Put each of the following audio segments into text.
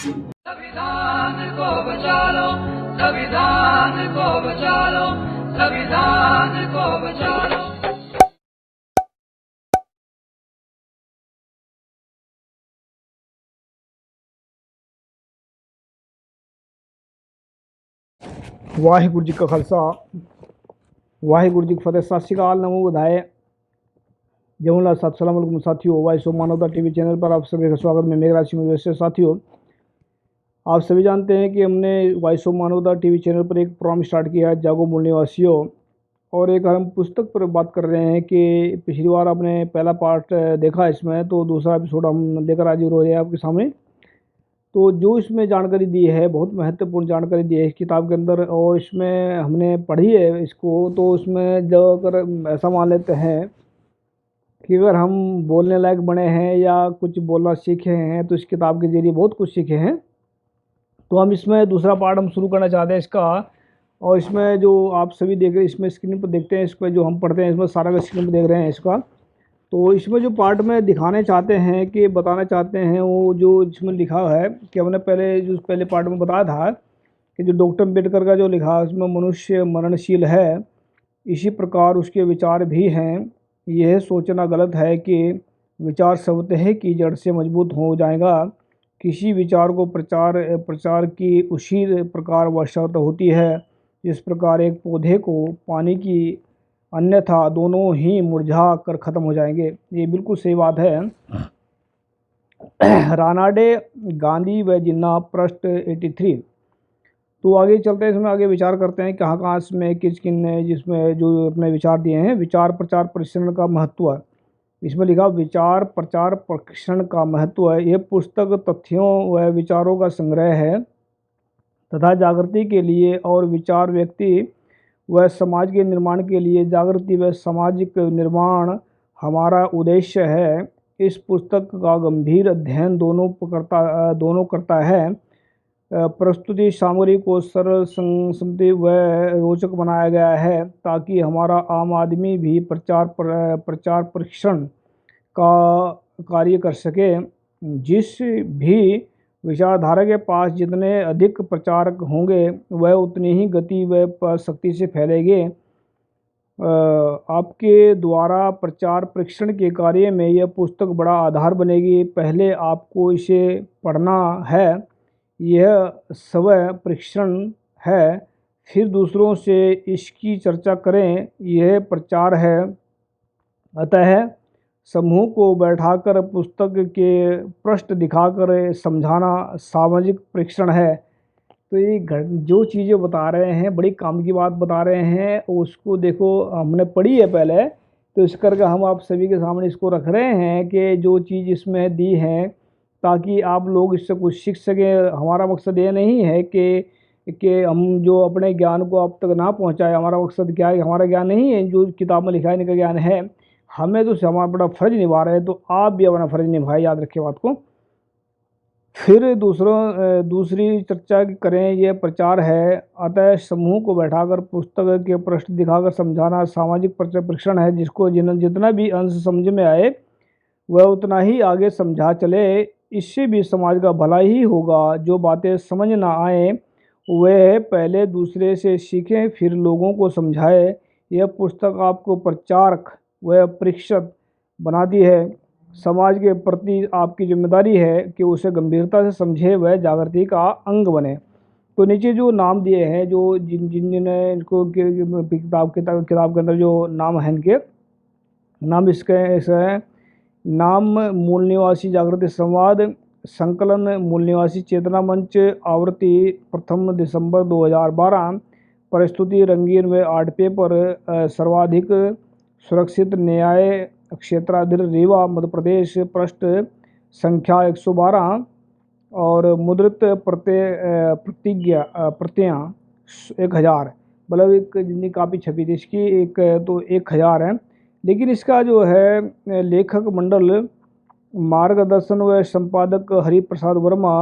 संविधान को बचा लो, संविधान को बचा लो, संविधान को बचा लो। वाहिगुरु जी का खालसा वाहिगुरु जी की फतेह। सत श्री अकाल, नमो बुधाए, जमुना सत सलाम अलैकुम साथियों। वॉइस ऑफ मानवता टीवी चैनल पर आप सभी का स्वागत। मैं मेघ राशि में वैसे साथियों, आप सभी जानते हैं कि हमने वॉइस ऑफ मानवता टीवी चैनल पर एक प्रोग्राम स्टार्ट किया है, जागो मूल निवासियों। और एक हम पुस्तक पर बात कर रहे हैं कि पिछली बार आपने पहला पार्ट देखा इसमें, तो दूसरा एपिसोड हम लेकर हाजिर हो रहे हैं आपके सामने। तो जो इसमें जानकारी दी है, बहुत महत्वपूर्ण जानकारी दी है इस किताब के अंदर, और इसमें हमने पढ़ी है इसको। तो उसमें जो अगर ऐसा मान लेते हैं कि अगर हम बोलने लायक बने हैं या कुछ बोलना सीखे हैं, तो इस किताब के जरिए बहुत कुछ सीखे हैं। तो हम इसमें दूसरा पार्ट हम शुरू करना चाहते हैं इसका। और इसमें जो आप सभी देख रहे हैं, इसमें स्क्रीन पर देखते हैं, इसमें जो हम पढ़ते हैं, इसमें सारा का स्क्रीन पर देख रहे हैं इसका। तो इसमें जो पार्ट में दिखाने चाहते हैं कि बताना चाहते हैं, वो जो इसमें लिखा है कि हमने पहले पार्ट में बताया था कि जो डॉक्टर अम्बेडकर का जो लिखा है, उसमें मनुष्य मरणशील है, इसी प्रकार उसके विचार भी हैं। यह सोचना गलत है कि विचार स्वतः की जड़ से मजबूत हो जाएगा। किसी विचार को प्रचार की उसी प्रकार आवश्यकता होती है जिस प्रकार एक पौधे को पानी की, अन्यथा दोनों ही मुरझा कर ख़त्म हो जाएंगे। ये बिल्कुल सही बात है। रानाडे, गांधी व जिन्ना, पृष्ठ 83। तो आगे चलते हैं, इसमें आगे विचार करते हैं कहाँ इसमें किन ने जिसमें जो अपने विचार दिए हैं। विचार प्रचार परीक्षण का महत्व, इसमें लिखा विचार प्रचार परीक्षण का महत्व है। ये पुस्तक तथ्यों व विचारों का संग्रह है तथा जागृति के लिए और विचार व्यक्ति व समाज के निर्माण के लिए जागृति व सामाजिक निर्माण हमारा उद्देश्य है। इस पुस्तक का गंभीर अध्ययन दोनों करता है। प्रस्तुति सामग्री को सरल, संक्षिप्त व रोचक बनाया गया है ताकि हमारा आम आदमी भी प्रचार परीक्षण का कार्य कर सके। जिस भी विचारधारा के पास जितने अधिक प्रचारक होंगे, वह उतनी ही गति व शक्ति से फैलेंगे। आपके द्वारा प्रचार परीक्षण के कार्य में यह पुस्तक बड़ा आधार बनेगी। पहले आपको इसे पढ़ना है, यह स्वयं परीक्षण है, फिर दूसरों से इसकी चर्चा करें, यह प्रचार है। अतः समूह को बैठाकर पुस्तक के पृष्ठ दिखाकर समझाना सामाजिक परीक्षण है। तो ये जो चीज़ें बता रहे हैं, बड़ी काम की बात बता रहे हैं, उसको देखो हमने पढ़ी है पहले, तो इस करके हम आप सभी के सामने इसको रख रहे हैं कि जो चीज़ इसमें दी है ताकि आप लोग इससे कुछ सीख सकें। हमारा मकसद ये नहीं है कि हम जो अपने ज्ञान को आप तक ना पहुंचाए। हमारा मकसद क्या है, हमारा ज्ञान नहीं है जो किताब में लिखा है इनका ज्ञान है। हमें तो हमारा बड़ा फ़र्ज निभा रहे हैं, तो आप भी अपना फ़र्ज निभाए, याद रखिए बात को। फिर दूसरी चर्चा करें, यह प्रचार है। अतः समूह को बैठाकर पुस्तक के पृष्ठ दिखाकर समझाना सामाजिक परीक्षण है। जिसको जितना भी अंश समझ में आए वह उतना ही आगे समझा चले, इससे भी समाज का भला ही होगा। जो बातें समझ ना आए वह पहले दूसरे से सीखें, फिर लोगों को समझाए। यह पुस्तक आपको प्रचारक व परीक्षक बनाती है। समाज के प्रति आपकी जिम्मेदारी है कि उसे गंभीरता से समझे व जागृति का अंग बने। तो नीचे जो नाम दिए हैं, जो जिन्होंने इनको किताब के अंदर जो नाम है, इनके नाम इसके नाम मूल निवासी जागृति संवाद, संकलन मूल निवासी चेतना मंच, आवृत्ति 1 दिसंबर 2012, प्रस्तुति रंगीन व आर्ट पेपर, सर्वाधिक सुरक्षित न्याय क्षेत्राधिर रीवा मध्य प्रदेश, पृष्ठ संख्या 112, और मुद्रित प्रतियाँ 1000, मतलब एक जितनी कापी छपी थी इसकी एक तो 1000 है। लेकिन इसका जो है लेखक मंडल, मार्गदर्शन व संपादक हरिप्रसाद वर्मा,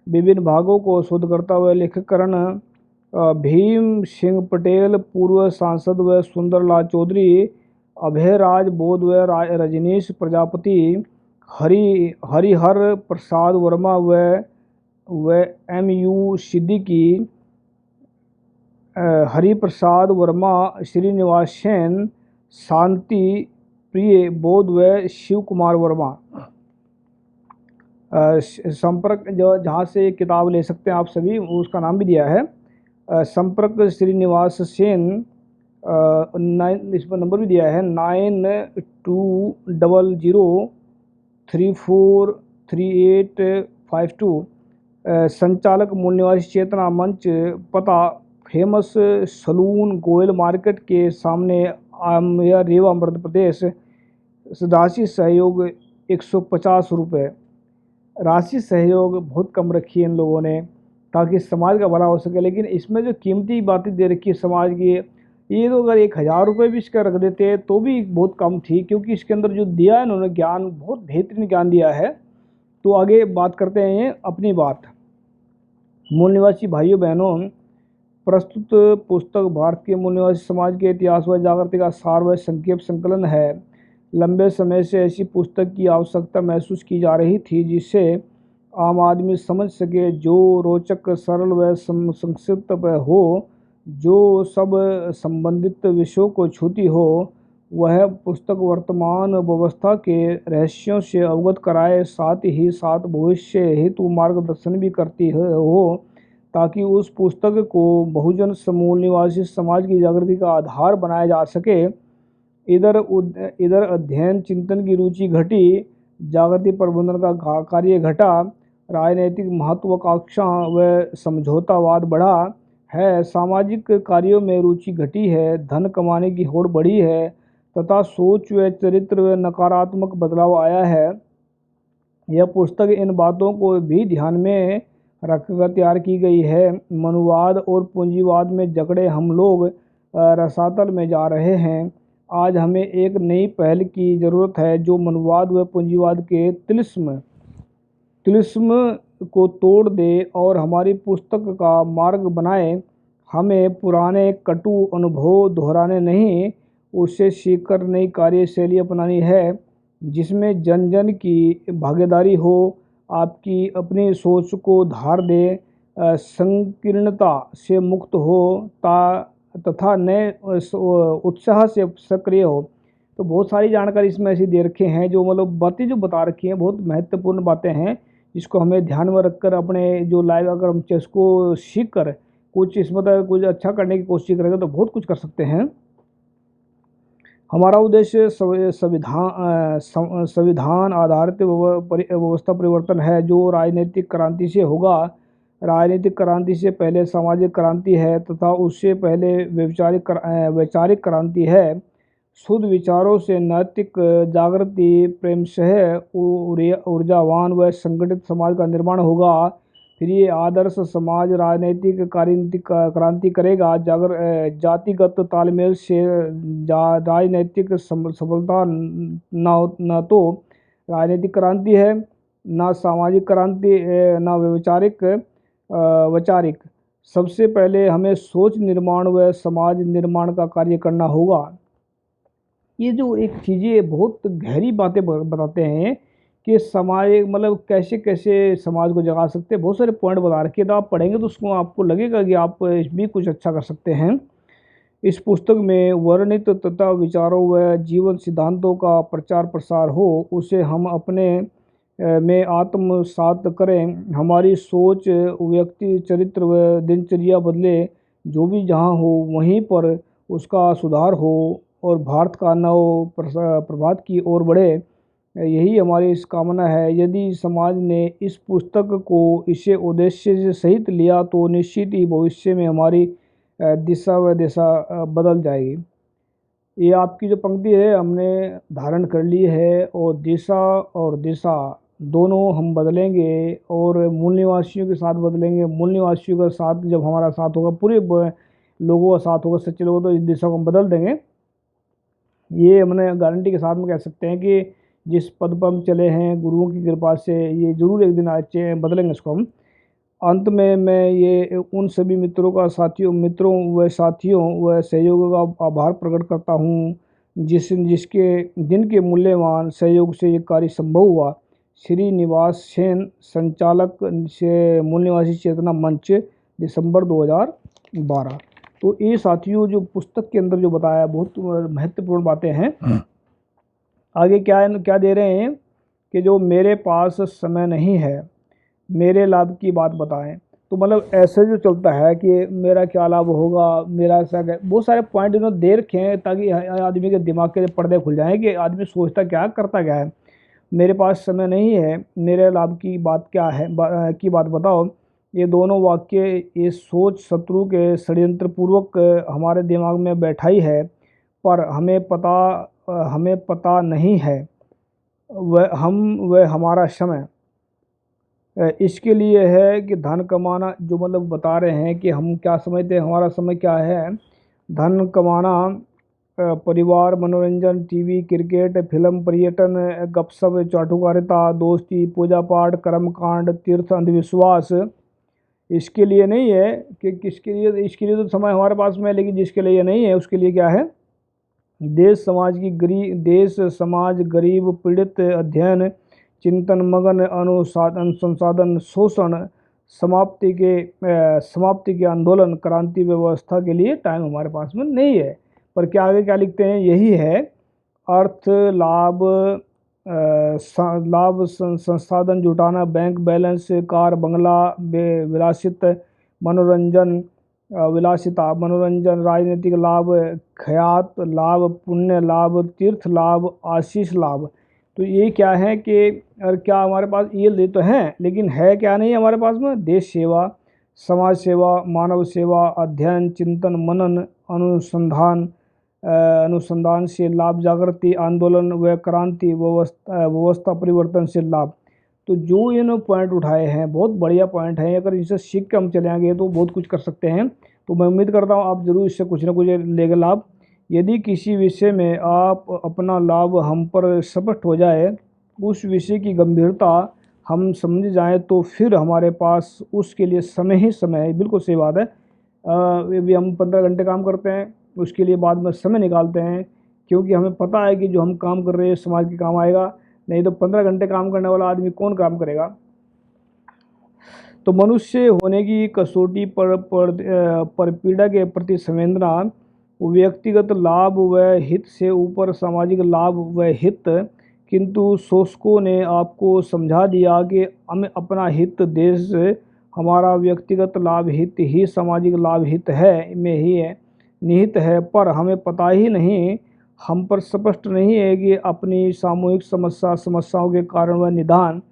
विभिन्न भागों को शोधकर्ता व लेखकरण भीम सिंह पटेल, पूर्व सांसद व सुंदरलाल चौधरी, अभयराज बोध व रजनीश प्रजापति, हरिहर प्रसाद वर्मा व व M.U. सिद्दीकी, हरिप्रसाद वर्मा, श्रीनिवासन, शांति प्रिय बौद्ध व शिव कुमार वर्मा। संपर्क जो जहाँ से किताब ले सकते हैं आप सभी, उसका नाम भी दिया है। संपर्क श्रीनिवास सेन, 9, इस पर नंबर भी दिया है 9200343852। संचालक मूल निवासी चेतना मंच, पता फेमस सलून गोयल मार्केट के सामने, आमेर, रीवा, मध्य प्रदेश। राशि सहयोग 150 रुपये। राशि सहयोग बहुत कम रखी है इन लोगों ने ताकि समाज का भला हो सके, लेकिन इसमें जो कीमती बातें दे रखी है समाज की, ये तो अगर 1000 रुपये भी इसका रख देते तो भी बहुत कम थी, क्योंकि इसके अंदर जो दिया है इन्होंने ज्ञान, बहुत बेहतरीन ज्ञान दिया है। तो आगे बात करते हैं अपनी बात। मूल निवासी भाइयों बहनों, प्रस्तुत पुस्तक भारत के मूल निवासी समाज के इतिहास व जागृति का सार व संक्षेप संकलन है। लंबे समय से ऐसी पुस्तक की आवश्यकता महसूस की जा रही थी जिससे आम आदमी समझ सके, जो रोचक, सरल व संक्षिप्त हो, जो सब संबंधित विषयों को छूती हो। वह पुस्तक वर्तमान व्यवस्था के रहस्यों से अवगत कराए, साथ ही साथ भविष्य हेतु मार्गदर्शन भी करती हो, ताकि उस पुस्तक को बहुजन समूह निवासी समाज की जागृति का आधार बनाया जा सके। इधर अध्ययन चिंतन की रुचि घटी, जागृति प्रबंधन का कार्य घटा, राजनीतिक महत्वाकांक्षा व समझौतावाद बढ़ा है, सामाजिक कार्यों में रुचि घटी है, धन कमाने की होड़ बढ़ी है तथा सोच व चरित्र व नकारात्मक बदलाव आया है। यह पुस्तक इन बातों को भी ध्यान में रखकर तैयार की गई है। मनुवाद और पूंजीवाद में जकड़े हम लोग रसातल में जा रहे हैं। आज हमें एक नई पहल की ज़रूरत है जो मनुवाद व पूंजीवाद के तिलिस्म को तोड़ दे और हमारी पुस्तक का मार्ग बनाए। हमें पुराने कटु अनुभव दोहराने नहीं, उससे सीखकर नई कार्यशैली अपनानी है जिसमें जन जन की भागीदारी हो, आपकी अपनी सोच को धार दे, संकीर्णता से मुक्त हो तथा नए उत्साह से सक्रिय हो। तो बहुत सारी जानकारी इसमें ऐसी दे रखे हैं, जो मतलब बातें जो बता रखी हैं बहुत महत्वपूर्ण बातें हैं, जिसको हमें ध्यान में रखकर अपने जो लाइव अगर हम इसको सीख कर कुछ इसमें कुछ अच्छा करने की कोशिश करेंगे तो बहुत कुछ कर सकते हैं। हमारा उद्देश्य संविधान आधारित व्यवस्था परिवर्तन है जो राजनीतिक क्रांति से होगा। राजनीतिक क्रांति से पहले सामाजिक क्रांति है तथा उससे पहले वैचारिक क्रांति है। शुद्ध विचारों से नैतिक जागृति, प्रेमसह ऊर्जावान व संगठित समाज का निर्माण होगा। फिर ये आदर्श समाज राजनीतिक क्रांति करेगा। जातिगत तालमेल से राजनीतिक सफलता न तो राजनीतिक क्रांति है, ना सामाजिक क्रांति, ना वैचारिक। सबसे पहले हमें सोच निर्माण व समाज निर्माण का कार्य करना होगा। ये जो एक चीज़ें बहुत गहरी बातें बताते हैं कि समाज मतलब कैसे कैसे समाज को जगा सकते हैं, बहुत सारे पॉइंट बता रखे, तो आप पढ़ेंगे तो उसको आपको लगेगा कि आप भी कुछ अच्छा कर सकते हैं। इस पुस्तक में वर्णित तथा विचारों व जीवन सिद्धांतों का प्रचार प्रसार हो, उसे हम अपने में आत्मसात करें। हमारी सोच, व्यक्ति चरित्र व दिनचर्या बदले, जो भी जहाँ हो वहीं पर उसका सुधार हो और भारत का नव प्रभात की ओर बढ़े, यही हमारी इस कामना है। यदि समाज ने इस पुस्तक को इसे उद्देश्य से सहित लिया तो निश्चित ही भविष्य में हमारी दिशा व दिशा बदल जाएगी। ये आपकी जो पंक्ति है हमने धारण कर ली है, और दिशा दोनों हम बदलेंगे और मूल निवासियों के साथ बदलेंगे। मूल निवासियों का साथ जब हमारा साथ होगा, पूरे लोगों का साथ होगा, सच्चे लोगों, तो इस दिशा को हम बदल देंगे। ये हमने गारंटी के साथ में कह सकते हैं कि जिस पद पर हम चले हैं गुरुओं की कृपा से ये जरूर एक दिन अच्छे बदलेंगे इसको हम। अंत में मैं ये उन सभी मित्रों व साथियों व सहयोगों का आभार प्रकट करता हूँ जिनके मूल्यवान सहयोग से ये कार्य संभव हुआ। श्रीनिवास सेन, संचालक से मूल निवासी चेतना मंच, दिसंबर 2012। तो ये साथियों जो पुस्तक के अंदर जो बताया बहुत महत्वपूर्ण बातें हैं। आगे क्या दे रहे हैं कि जो मेरे पास समय नहीं है, मेरे लाभ की बात बताएं। तो मतलब ऐसे जो चलता है कि मेरा क्या लाभ होगा, मेरा ऐसा बहुत सारे पॉइंट इन्होंने दे रखे हैं ताकि आदमी के दिमाग के पर्दे खुल जाएं कि आदमी सोचता क्या करता क्या है। मेरे पास समय नहीं है, मेरे लाभ की बात क्या है की बात बताओ। ये दोनों वाक्य ये सोच शत्रु के षड्यंत्र पूर्वक हमारे दिमाग में बैठाई है, पर हमें पता नहीं है वह हमारा समय इसके लिए है कि धन कमाना, जो मतलब बता रहे हैं कि हम क्या समझते हैं हमारा समय क्या है। धन कमाना, परिवार, मनोरंजन, टीवी, क्रिकेट, फिल्म, पर्यटन, गपशप, चाटुकारिता, दोस्ती, पूजा पाठ, कर्मकांड, तीर्थ, अंधविश्वास, इसके लिए नहीं है कि किसके लिए। इसके लिए तो समय हमारे पास में है, लेकिन जिसके लिए नहीं है उसके लिए क्या है। देश समाज गरीब पीड़ित, अध्ययन, चिंतन मगन, संसाधन शोषण, समाप्ति के आंदोलन, क्रांति व्यवस्था के लिए टाइम हमारे पास में नहीं है। पर क्या लिखते हैं, यही है अर्थ, लाभ संसाधन जुटाना, बैंक बैलेंस, कार बंगला, विलासिता, मनोरंजन, राजनीतिक लाभ, ख्यात लाभ, पुण्य लाभ, तीर्थ लाभ, आशीष लाभ। तो ये क्या है कि और क्या हमारे पास ये तो हैं, लेकिन है क्या नहीं हमारे पास में। देश सेवा, समाज सेवा, मानव सेवा, अध्ययन, चिंतन मनन, अनुसंधान से लाभ, जागृति, आंदोलन व क्रांति, व्यवस्था परिवर्तन से लाभ। तो जो इन्होंने पॉइंट उठाए हैं बहुत बढ़िया पॉइंट हैं। अगर इसे सीख के हम चलेंगे तो बहुत कुछ कर सकते हैं। तो मैं उम्मीद करता हूँ आप जरूर इससे कुछ ना कुछ लेंगे लाभ। यदि किसी विषय में आप अपना लाभ हम पर स्पष्ट हो जाए, उस विषय की गंभीरता हम समझ जाएं, तो फिर हमारे पास उसके लिए समय ही समय है। बिल्कुल सही बात है। भी हम 15 घंटे काम करते हैं, उसके लिए बाद में समय निकालते हैं, क्योंकि हमें पता है कि जो हम काम कर रहे हैं समाज के काम आएगा। नहीं तो 15 घंटे काम करने वाला आदमी कौन काम करेगा। तो मनुष्य होने की कसौटी पर पीड़ा के प्रति संवेदना, व्यक्तिगत लाभ व हित से ऊपर सामाजिक लाभ व हित। किंतु शोषकों ने आपको समझा दिया कि हमें अपना हित, देश, हमारा व्यक्तिगत लाभ हित ही सामाजिक लाभ हित है में ही है निहित है। पर हमें पता ही नहीं, हम पर स्पष्ट नहीं है कि अपनी सामूहिक समस्याओं के कारण वह निदान।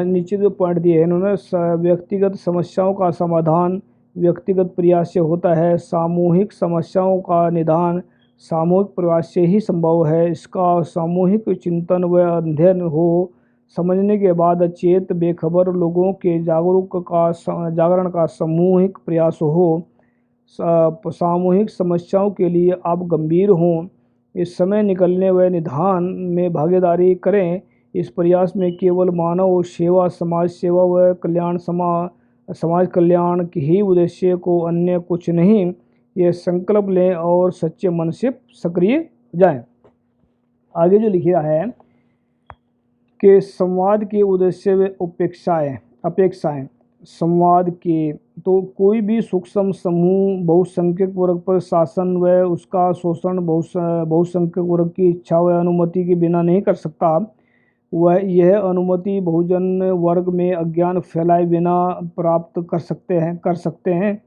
नीचे जो पॉइंट दिए हैं इन्होंने, व्यक्तिगत समस्याओं का समाधान व्यक्तिगत प्रयास से होता है, सामूहिक समस्याओं का निदान सामूहिक प्रयास से ही संभव है। इसका सामूहिक चिंतन व अध्ययन हो, समझने के बाद अचेत बेखबर लोगों के जागरण का सामूहिक प्रयास हो, सामूहिक समस्याओं के लिए आप गंभीर हों, इस समय निकलने व निदान में भागीदारी करें। इस प्रयास में केवल मानव सेवा, समाज सेवा व समाज कल्याण के ही उद्देश्य को, अन्य कुछ नहीं, ये संकल्प लें और सच्चे मन से सक्रिय जाएं। आगे जो लिखा है कि संवाद के उद्देश्य व अपेक्षाएं संवाद के। तो कोई भी सूक्ष्म समूह बहुसंख्यक वर्ग पर शासन व उसका शोषण बहुसंख्यक वर्ग की इच्छा व अनुमति के बिना नहीं कर सकता। वह यह अनुमति बहुजन वर्ग में अज्ञान फैलाए बिना प्राप्त कर सकते हैं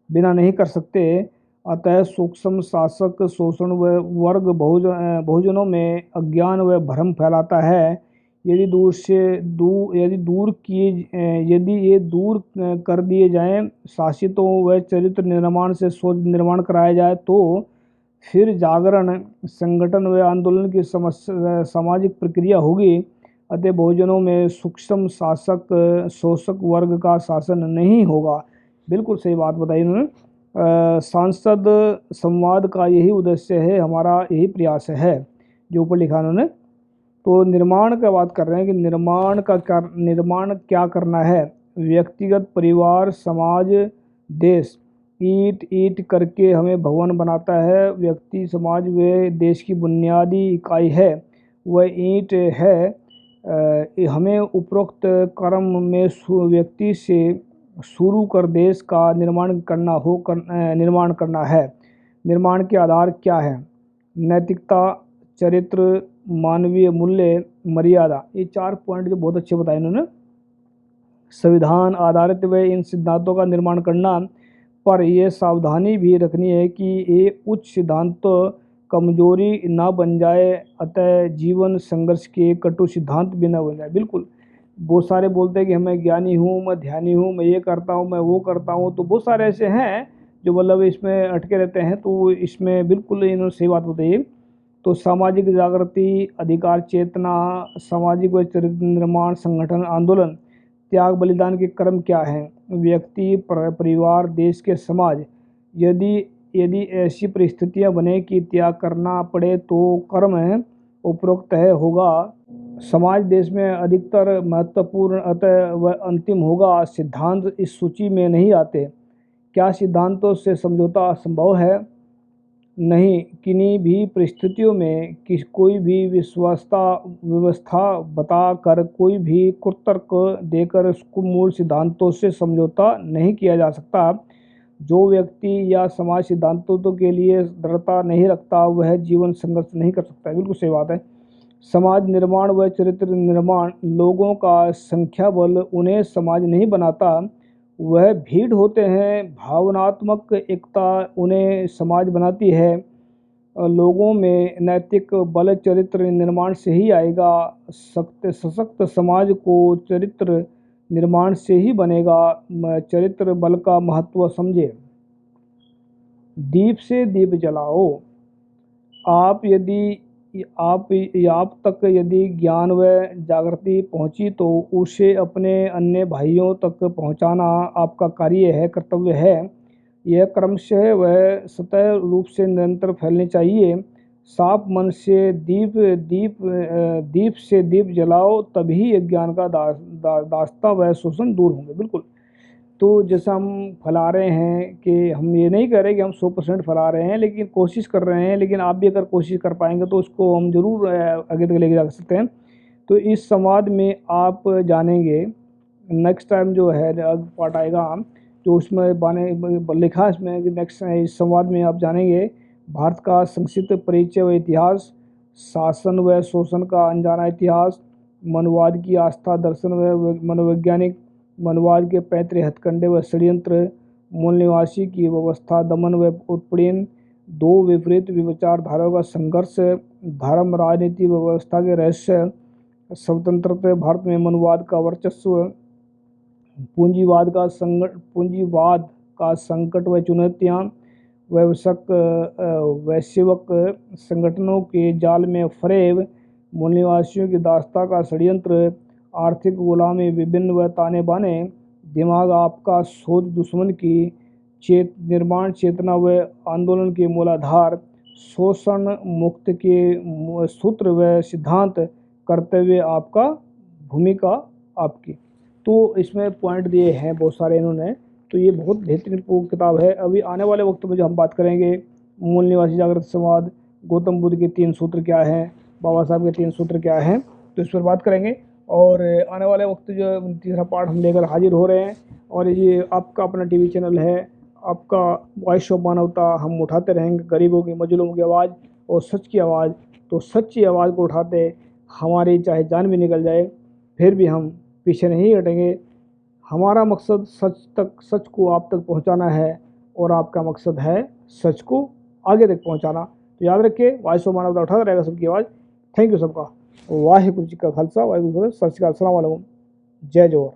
बिना नहीं कर सकते। अतः सूक्ष्म शासक शोषण व वर्ग बहुजनों में अज्ञान व भ्रम फैलाता है। यदि ये दूर कर दिए जाएं, शासितों व चरित्र निर्माण से सोच निर्माण कराया जाए, तो फिर जागरण, संगठन व आंदोलन की सामाजिक प्रक्रिया होगी। अतः बहुजनों में सूक्ष्म शोषक वर्ग का शासन नहीं होगा। बिल्कुल सही बात बताई उन्होंने। सांसद संवाद का यही उद्देश्य है, हमारा यही प्रयास है जो ऊपर लिखा उन्होंने। तो निर्माण का बात कर रहे हैं कि निर्माण क्या करना है। व्यक्तिगत, परिवार, समाज, देश। ईंट करके हमें भवन बनाता है। व्यक्ति, समाज व देश की बुनियादी इकाई है वह ईंट है। हमें उपरोक्त कर्म में व्यक्ति से शुरू कर देश का निर्माण करना है। निर्माण के आधार क्या है? नैतिकता, चरित्र, मानवीय मूल्य, मर्यादा। ये 4 पॉइंट जो बहुत अच्छे बताए इन्होंने। संविधान आधारित व इन सिद्धांतों का निर्माण करना, पर यह सावधानी भी रखनी है कि ये उच्च सिद्धांत कमजोरी ना बन जाए, अतः जीवन संघर्ष के कटु सिद्धांत भी ना बन जाए। बिल्कुल, बहुत सारे बोलते हैं कि मैं ज्ञानी हूँ, मैं ध्यानी हूँ, मैं ये करता हूँ, मैं वो करता हूँ, तो बहुत सारे ऐसे हैं जो मतलब इसमें अटके रहते हैं। तो इसमें बिल्कुल इन्होंने सही बात बताई। तो सामाजिक जागृति, अधिकार चेतना, सामाजिक व चरित्र निर्माण, संगठन, आंदोलन, त्याग बलिदान के कर्म क्या हैं? व्यक्ति, परिवार, देश के समाज। यदि ऐसी परिस्थितियां बने कि त्याग करना पड़े तो कर्म उपरोक्त है होगा। समाज देश में अधिकतर महत्वपूर्ण अतः व अंतिम होगा। सिद्धांत इस सूची में नहीं आते। क्या सिद्धांतों से समझौता असंभव है? नहीं, किन्हीं भी परिस्थितियों में कोई भी व्यवस्था बताकर, कोई भी कुतर्क देकर उसको मूल सिद्धांतों से समझौता नहीं किया जा सकता। जो व्यक्ति या समाज सिद्धांतों के लिए दृढ़ता नहीं रखता, वह जीवन संघर्ष नहीं कर सकता। बिल्कुल सही बात है। समाज निर्माण व चरित्र निर्माण, लोगों का संख्या बल उन्हें समाज नहीं बनाता, वह भीड़ होते हैं। भावनात्मक एकता उन्हें समाज बनाती है। लोगों में नैतिक बल चरित्र निर्माण से ही आएगा। सशक्त समाज को चरित्र निर्माण से ही बनेगा। चरित्र बल का महत्व समझे। दीप से दीप जलाओ। आप तक यदि ज्ञान व जागृति पहुंची तो उसे अपने अन्य भाइयों तक पहुंचाना आपका कार्य है, कर्तव्य है। यह क्रमशः व सतत रूप से निरंतर फैलनी चाहिए। साफ मन से दीप से दीप जलाओ, तभी ज्ञान का दास्ता व शोषण दूर होंगे। बिल्कुल। तो जैसा हम फैला रहे हैं कि हम ये नहीं कह रहे कि हम 100% फैला रहे हैं, लेकिन कोशिश कर रहे हैं। लेकिन आप भी अगर कोशिश कर पाएंगे तो उसको हम ज़रूर आगे तक लेके जा सकते हैं। तो इस संवाद में आप जानेंगे, नेक्स्ट टाइम जो है पार्ट आएगा जो उसमें लिखा है इसमें कि नेक्स्ट इस संवाद में आप जानेंगे भारत का संक्षिप्त परिचय व इतिहास, शासन व शोषण का अनजाना इतिहास, मनवाद की आस्था, दर्शन व मनोवैज्ञानिक, मनवाद के पैतृक हथकंडे व षड्यंत्र, मूल निवासी की व्यवस्था, दमन व उत्पीड़न, दो विपरीत विचारधाराओं का संघर्ष, धर्म राजनीति व्यवस्था के रहस्य, स्वतंत्रता भारत में मनवाद का वर्चस्व, पूंजीवाद का संकट व चुनौतियाँ, वैश्विक संगठनों के जाल में फरेब, मूल निवासियों की दास्ता का षड्यंत्र, आर्थिक गुलामी, विभिन्न व ताने बाने, दिमाग आपका सोच दुश्मन की, निर्माण चेतना व आंदोलन के मूलाधार, शोषण मुक्त के सूत्र व सिद्धांत, कर्तव्य आपका, भूमिका आपकी। तो इसमें पॉइंट दिए हैं बहुत सारे इन्होंने। तो ये बहुत बेहतरीन किताब है। अभी आने वाले वक्त में जो हम बात करेंगे, मूल निवासी जागृत संवाद, गौतम बुद्ध के 3 सूत्र क्या हैं, बाबा साहब के 3 सूत्र क्या हैं, तो इस पर बात करेंगे। और आने वाले वक्त जो तीसरा पार्ट हम लेकर हाजिर हो रहे हैं। और ये आपका अपना टीवी चैनल है, आपका वॉइस ऑफ मानवता। हम उठाते रहेंगे गरीबों की, मजलूमों की आवाज़ और सच की आवाज़। तो सच्ची आवाज़ को उठाते, हमारी चाहे जान भी निकल जाए फिर भी हम पीछे नहीं हटेंगे। हमारा मकसद सच को आप तक पहुंचाना है, और आपका मकसद है सच को आगे तक पहुंचाना। तो याद रखिए, वॉइस ऑफ मानवता उठाता रहेगा सबकी आवाज़। थैंक यू सबका। वाहिगुरु जी का खालसा, वाहिगुरु जी का फतेह। सत श्री अकाल, अस्सलाम वालेकुम, जय जोहर।